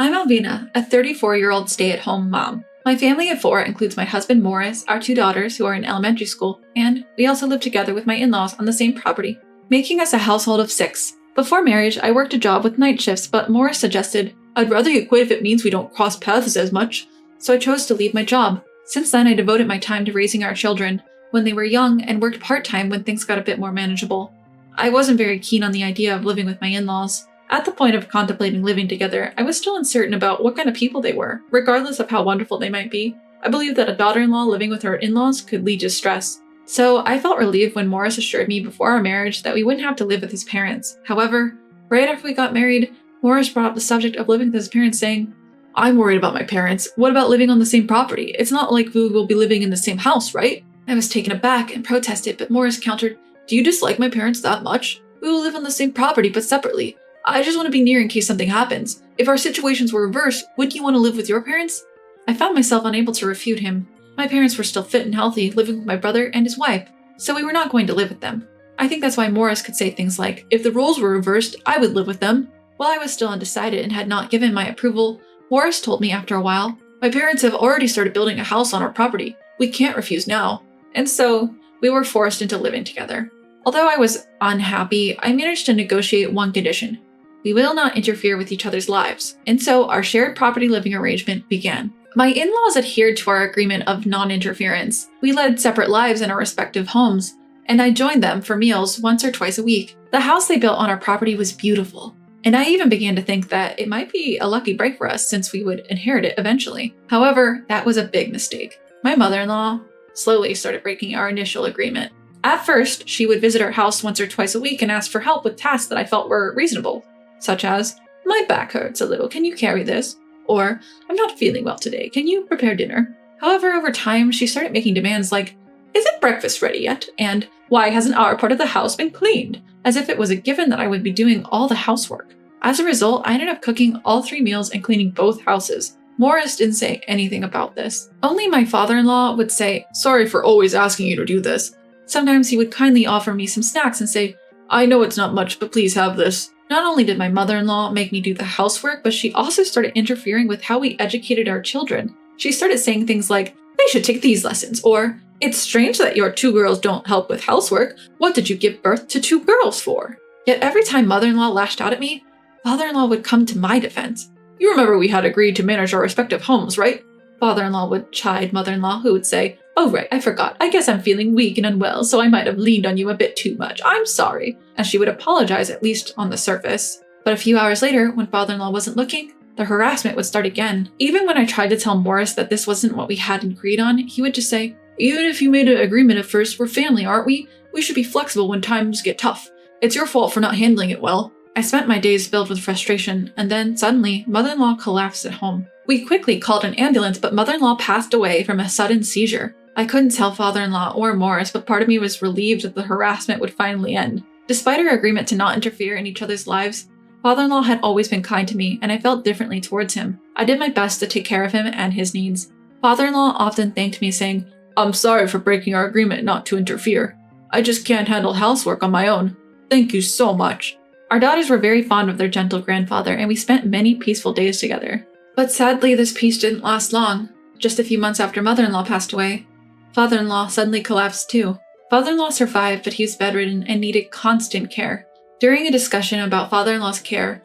I'm Alvina, a 34-year-old stay-at-home mom. My family of four includes my husband Morris, our two daughters who are in elementary school, and we also live together with my in-laws on the same property, making us a household of six. Before marriage, I worked a job with night shifts, but Morris suggested, "I'd rather you quit if it means we don't cross paths as much," so I chose to leave my job. Since then, I devoted my time to raising our children when they were young and worked part-time when things got a bit more manageable. I wasn't very keen on the idea of living with my in-laws. At the point of contemplating living together, I was still uncertain about what kind of people they were, regardless of how wonderful they might be. I believed that a daughter-in-law living with her in-laws could lead to stress. So I felt relieved when Morris assured me before our marriage that we wouldn't have to live with his parents. However, right after we got married, Morris brought up the subject of living with his parents, saying, "I'm worried about my parents. What about living on the same property? It's not like we will be living in the same house, right?" I was taken aback and protested, but Morris countered, "Do you dislike my parents that much? We will live on the same property but separately. I just want to be near in case something happens. If our situations were reversed, wouldn't you want to live with your parents?" I found myself unable to refute him. My parents were still fit and healthy, living with my brother and his wife, so we were not going to live with them. I think that's why Morris could say things like, "If the roles were reversed, I would live with them." While I was still undecided and had not given my approval, Morris told me after a while, "My parents have already started building a house on our property. We can't refuse now." And so, we were forced into living together. Although I was unhappy, I managed to negotiate one condition. We will not interfere with each other's lives, and so our shared property living arrangement began. My in-laws adhered to our agreement of non-interference. We led separate lives in our respective homes, and I joined them for meals once or twice a week. The house they built on our property was beautiful, and I even began to think that it might be a lucky break for us since we would inherit it eventually. However, that was a big mistake. My mother-in-law slowly started breaking our initial agreement. At first, she would visit our house once or twice a week and ask for help with tasks that I felt were reasonable, such as, "My back hurts a little, can you carry this?" Or, "I'm not feeling well today, can you prepare dinner?" However, over time, she started making demands like, "Isn't breakfast ready yet?" And, "Why hasn't our part of the house been cleaned?" As if it was a given that I would be doing all the housework. As a result, I ended up cooking all 3 meals and cleaning both houses. Morris didn't say anything about this. Only my father-in-law would say, "Sorry for always asking you to do this." Sometimes he would kindly offer me some snacks and say, "I know it's not much, but please have this." Not only did my mother-in-law make me do the housework, but she also started interfering with how we educated our children. She started saying things like, "They should take these lessons," or, "It's strange that your 2 girls don't help with housework. What did you give birth to 2 girls for?" Yet every time mother-in-law lashed out at me, father-in-law would come to my defense. "You remember we had agreed to manage our respective homes, right?" Father-in-law would chide mother-in-law, who would say, "Oh right, I forgot. I guess I'm feeling weak and unwell, so I might have leaned on you a bit too much. I'm sorry." And she would apologize, at least on the surface. But a few hours later, when father-in-law wasn't looking, the harassment would start again. Even when I tried to tell Morris that this wasn't what we had agreed on, he would just say, "Even if you made an agreement at first, we're family, aren't we? We should be flexible when times get tough. It's your fault for not handling it well." I spent my days filled with frustration, and then, suddenly, mother-in-law collapsed at home. We quickly called an ambulance, but mother-in-law passed away from a sudden seizure. I couldn't tell father-in-law or Morris, but part of me was relieved that the harassment would finally end. Despite our agreement to not interfere in each other's lives, father-in-law had always been kind to me, and I felt differently towards him. I did my best to take care of him and his needs. Father-in-law often thanked me, saying, "I'm sorry for breaking our agreement not to interfere. I just can't handle housework on my own. Thank you so much." Our daughters were very fond of their gentle grandfather, and we spent many peaceful days together. But sadly, this peace didn't last long. Just a few months after mother-in-law passed away, father-in-law suddenly collapsed too. Father-in-law survived, but he was bedridden and needed constant care. During a discussion about father-in-law's care,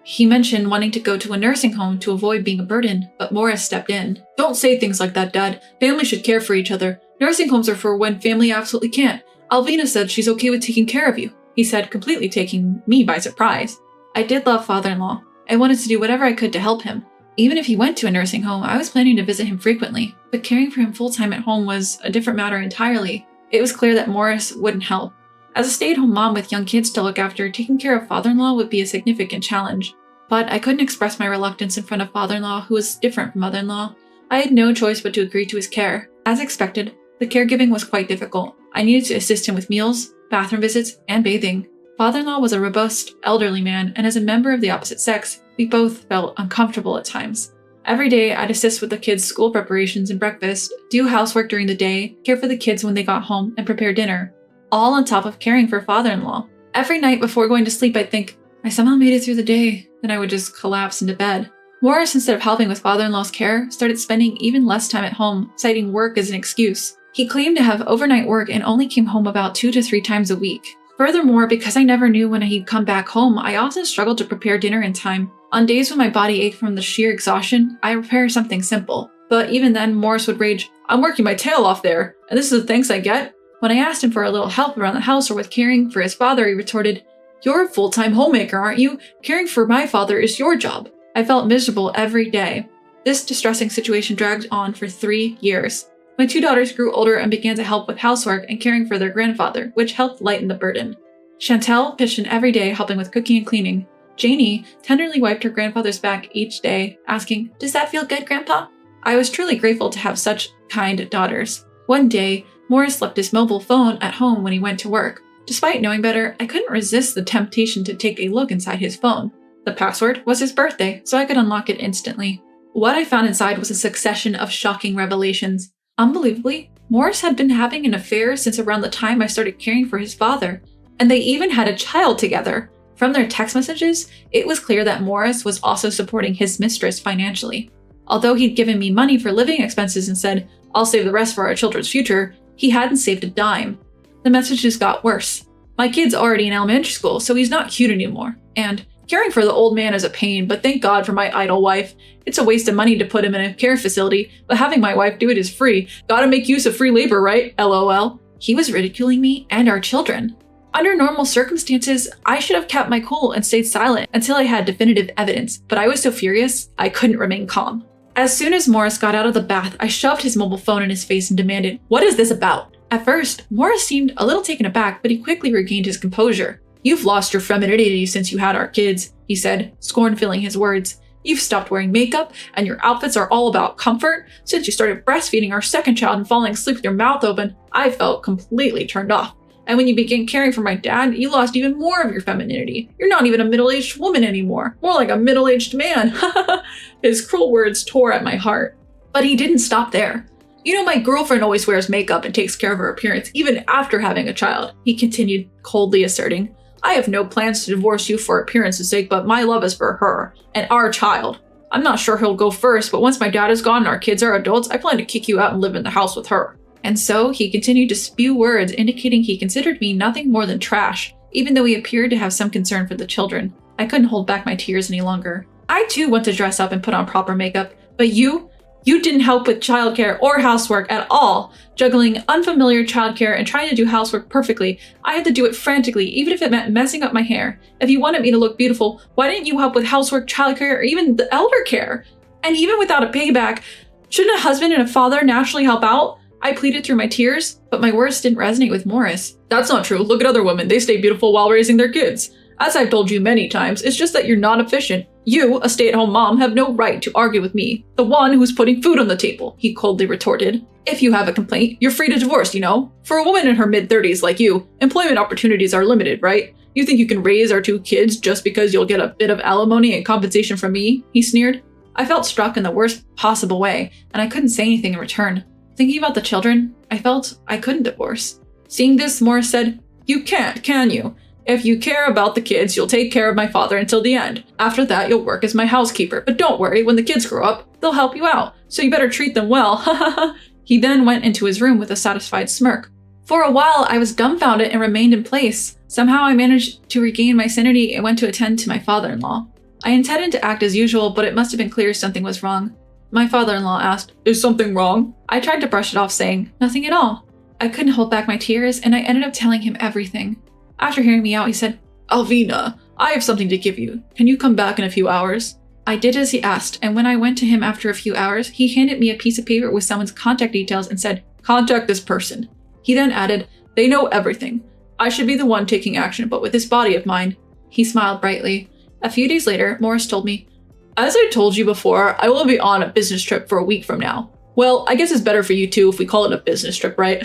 he mentioned wanting to go to a nursing home to avoid being a burden, but Morris stepped in. "Don't say things like that, Dad. Family should care for each other. Nursing homes are for when family absolutely can't. Alvina said she's okay with taking care of you," he said, completely taking me by surprise. I did love father-in-law. I wanted to do whatever I could to help him. Even if he went to a nursing home, I was planning to visit him frequently, but caring for him full-time at home was a different matter entirely. It was clear that Morris wouldn't help. As a stay-at-home mom with young kids to look after, taking care of father-in-law would be a significant challenge. But I couldn't express my reluctance in front of father-in-law, who was different from mother-in-law. I had no choice but to agree to his care. As expected, the caregiving was quite difficult. I needed to assist him with meals, bathroom visits, and bathing. Father-in-law was a robust, elderly man, and as a member of the opposite sex, we both felt uncomfortable at times. Every day, I'd assist with the kids' school preparations and breakfast, do housework during the day, care for the kids when they got home, and prepare dinner, all on top of caring for father-in-law. Every night before going to sleep, I'd think, "I somehow made it through the day." Then I would just collapse into bed. Morris, instead of helping with father-in-law's care, started spending even less time at home, citing work as an excuse. He claimed to have overnight work and only came home about 2 to 3 times a week. Furthermore, because I never knew when he'd come back home, I often struggled to prepare dinner in time. On days when my body ached from the sheer exhaustion, I prepare something simple. But even then, Morris would rage, "I'm working my tail off there, and this is the thanks I get?" When I asked him for a little help around the house or with caring for his father, he retorted, "You're a full-time homemaker, aren't you? Caring for my father is your job." I felt miserable every day. This distressing situation dragged on for 3 years. My 2 daughters grew older and began to help with housework and caring for their grandfather, which helped lighten the burden. Chantel pitched in every day, helping with cooking and cleaning. Janie tenderly wiped her grandfather's back each day, asking, "Does that feel good, Grandpa?" I was truly grateful to have such kind daughters. One day, Morris left his mobile phone at home when he went to work. Despite knowing better, I couldn't resist the temptation to take a look inside his phone. The password was his birthday, so I could unlock it instantly. What I found inside was a succession of shocking revelations. Unbelievably, Morris had been having an affair since around the time I started caring for his father, and they even had a child together. From their text messages, it was clear that Morris was also supporting his mistress financially. Although he'd given me money for living expenses and said, "I'll save the rest for our children's future," he hadn't saved a dime. The messages got worse. "My kid's already in elementary school, so he's not cute anymore," and "Caring for the old man is a pain, but thank God for my idle wife. It's a waste of money to put him in a care facility, but having my wife do it is free. Gotta make use of free labor, right? LOL. He was ridiculing me and our children. Under normal circumstances, I should have kept my cool and stayed silent until I had definitive evidence, but I was so furious, I couldn't remain calm. As soon as Morris got out of the bath, I shoved his mobile phone in his face and demanded, "What is this about?" At first, Morris seemed a little taken aback, but he quickly regained his composure. "You've lost your femininity since you had our kids," he said, scorn filling his words. "You've stopped wearing makeup, and your outfits are all about comfort. Since you started breastfeeding our second child and falling asleep with your mouth open, I felt completely turned off. And when you began caring for my dad, you lost even more of your femininity. You're not even a middle-aged woman anymore, more like a middle-aged man." His cruel words tore at my heart. But he didn't stop there. "You know, my girlfriend always wears makeup and takes care of her appearance, even after having a child," he continued, coldly asserting. "I have no plans to divorce you for appearance's sake, but my love is for her and our child. I'm not sure who'll go first, but once my dad is gone and our kids are adults, I plan to kick you out and live in the house with her." And so he continued to spew words indicating he considered me nothing more than trash, even though he appeared to have some concern for the children. I couldn't hold back my tears any longer. I too want to dress up and put on proper makeup, but you didn't help with childcare or housework at all. Juggling unfamiliar childcare and trying to do housework perfectly, I had to do it frantically, even if it meant messing up my hair. If you wanted me to look beautiful, why didn't you help with housework, childcare, or even the elder care? And even without a payback, shouldn't a husband and a father naturally help out? I pleaded through my tears, but my words didn't resonate with Morris. "That's not true. Look at other women. They stay beautiful while raising their kids. As I've told you many times, it's just that you're not efficient. You, a stay-at-home mom, have no right to argue with me, the one who's putting food on the table," he coldly retorted. "If you have a complaint, you're free to divorce, you know? For a woman in her mid-30s like you, employment opportunities are limited, right? You think you can raise our 2 kids just because you'll get a bit of alimony and compensation from me?" he sneered. I felt struck in the worst possible way, and I couldn't say anything in return. Thinking about the children, I felt I couldn't divorce. Seeing this, Morris said, "You can't, can you? If you care about the kids, you'll take care of my father until the end. After that, you'll work as my housekeeper. But don't worry, when the kids grow up, they'll help you out. So you better treat them well." He then went into his room with a satisfied smirk. For a while, I was dumbfounded and remained in place. Somehow I managed to regain my sanity and went to attend to my father-in-law. I intended to act as usual, but it must have been clear something was wrong. My father-in-law asked, "Is something wrong?" I tried to brush it off, saying, "Nothing at all." I couldn't hold back my tears, and I ended up telling him everything. After hearing me out, he said, "Alvina, I have something to give you. Can you come back in a few hours?" I did as he asked, and when I went to him after a few hours, he handed me a piece of paper with someone's contact details and said, "Contact this person." He then added, "They know everything. I should be the one taking action, but with this body of mine." He smiled brightly. A few days later, Morris told me, "As I told you before, I will be on a business trip for a week from now. Well, I guess it's better for you too if we call it a business trip, right?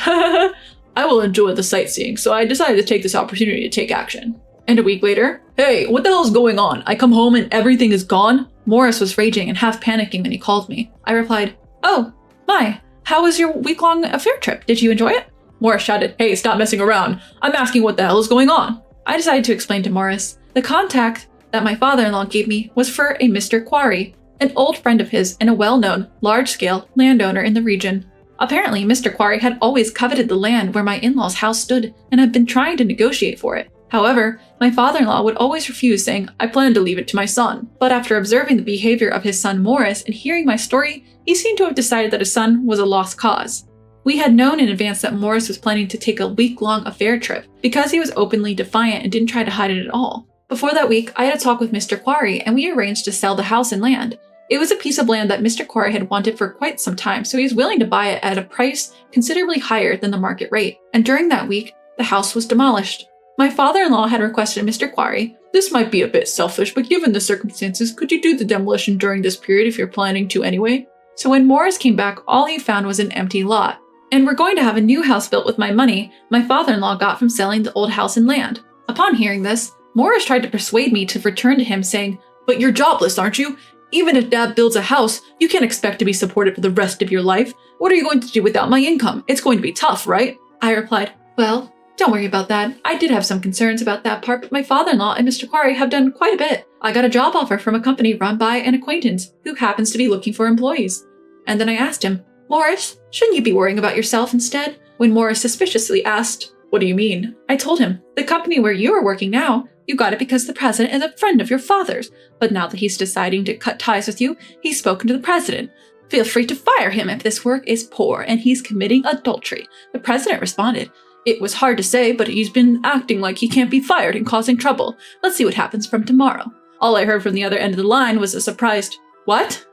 I will enjoy the sightseeing, so I decided to take this opportunity to take action." And a week later, "Hey, what the hell is going on? I come home and everything is gone?" Morris was raging and half panicking when he called me. I replied, "Oh, my, how was your week-long affair trip? Did you enjoy it?" Morris shouted, "Hey, stop messing around. I'm asking what the hell is going on." I decided to explain to Morris. The contact that my father-in-law gave me was for a Mr. Quarry. an old friend of his and a well-known, large-scale landowner in the region. Apparently, Mr. Quarry had always coveted the land where my in-laws' house stood and had been trying to negotiate for it. However, my father-in-law would always refuse, saying, "I plan to leave it to my son." But after observing the behavior of his son Morris and hearing my story, he seemed to have decided that his son was a lost cause. We had known in advance that Morris was planning to take a week-long affair trip because he was openly defiant and didn't try to hide it at all. Before that week, I had a talk with Mr. Quarry and we arranged to sell the house and land. It was a piece of land that Mr. Quarry had wanted for quite some time, so he was willing to buy it at a price considerably higher than the market rate. And during that week, the house was demolished. My father-in-law had requested Mr. Quarry, "This might be a bit selfish, but given the circumstances, could you do the demolition during this period if you're planning to anyway?" So when Morris came back, all he found was an empty lot. And we're going to have a new house built with my money my father-in-law got from selling the old house and land. Upon hearing this, Morris tried to persuade me to return to him, saying, "But you're jobless, aren't you? Even if Dad builds a house, you can't expect to be supported for the rest of your life. What are you going to do without my income? It's going to be tough, right?" I replied, "Well, don't worry about that. I did have some concerns about that part, but my father-in-law and Mr. Quarry have done quite a bit. I got a job offer from a company run by an acquaintance who happens to be looking for employees." And then I asked him, "Morris, shouldn't you be worrying about yourself instead?" When Morris suspiciously asked, "What do you mean?" I told him, "The company where you are working now, you got it because the president is a friend of your father's. But now that he's deciding to cut ties with you, he's spoken to the president. Feel free to fire him if this work is poor and he's committing adultery." The president responded, "It was hard to say, but he's been acting like he can't be fired and causing trouble. Let's see what happens from tomorrow." All I heard from the other end of the line was a surprised, "What?"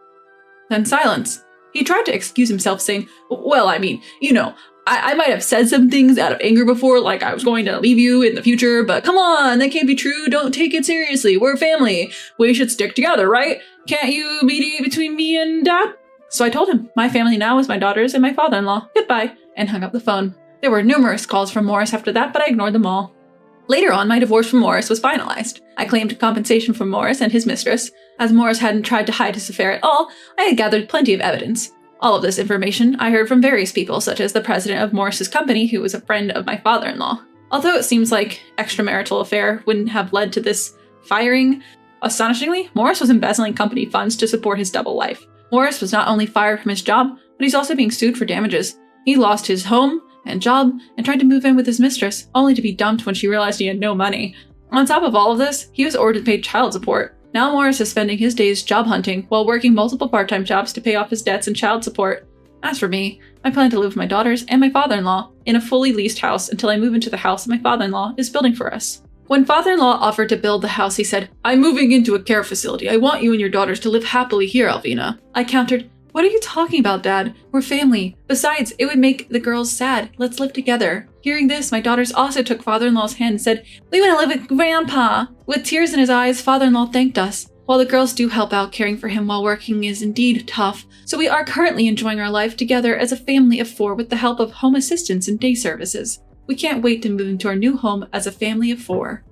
Then silence. He tried to excuse himself, saying, "Well, I mean, I might have said some things out of anger before, like I was going to leave you in the future, but come on, that can't be true. Don't take it seriously. We're family. We should stick together, right? Can't you mediate between me and Dad?" So I told him, my family now is my daughters and my father-in-law. Goodbye, and hung up the phone. There were numerous calls from Morris after that, but I ignored them all. Later on, my divorce from Morris was finalized. I claimed compensation from Morris and his mistress. As Morris hadn't tried to hide his affair at all, I had gathered plenty of evidence. All of this information I heard from various people, such as the president of Morris's company, who was a friend of my father-in-law. Although it seems like extramarital affair wouldn't have led to this firing, astonishingly, Morris was embezzling company funds to support his double life. Morris was not only fired from his job, but he's also being sued for damages. He lost his home and job and tried to move in with his mistress, only to be dumped when she realized he had no money. On top of all of this, he was ordered to pay child support. Now Morris is spending his days job hunting while working multiple part-time jobs to pay off his debts and child support. As for me, I plan to live with my daughters and my father-in-law in a fully leased house until I move into the house my father-in-law is building for us. When father-in-law offered to build the house, he said, "I'm moving into a care facility. I want you and your daughters to live happily here, Alvina." I countered, "What are you talking about, Dad? We're family. Besides, it would make the girls sad. Let's live together." Hearing this, my daughters also took father-in-law's hand and said, "We want to live with Grandpa." With tears in his eyes, father-in-law thanked us. While the girls do help out, caring for him while working is indeed tough, so we are currently enjoying our life together as a family of 4 with the help of home assistance and day services. We can't wait to move into our new home as a family of 4.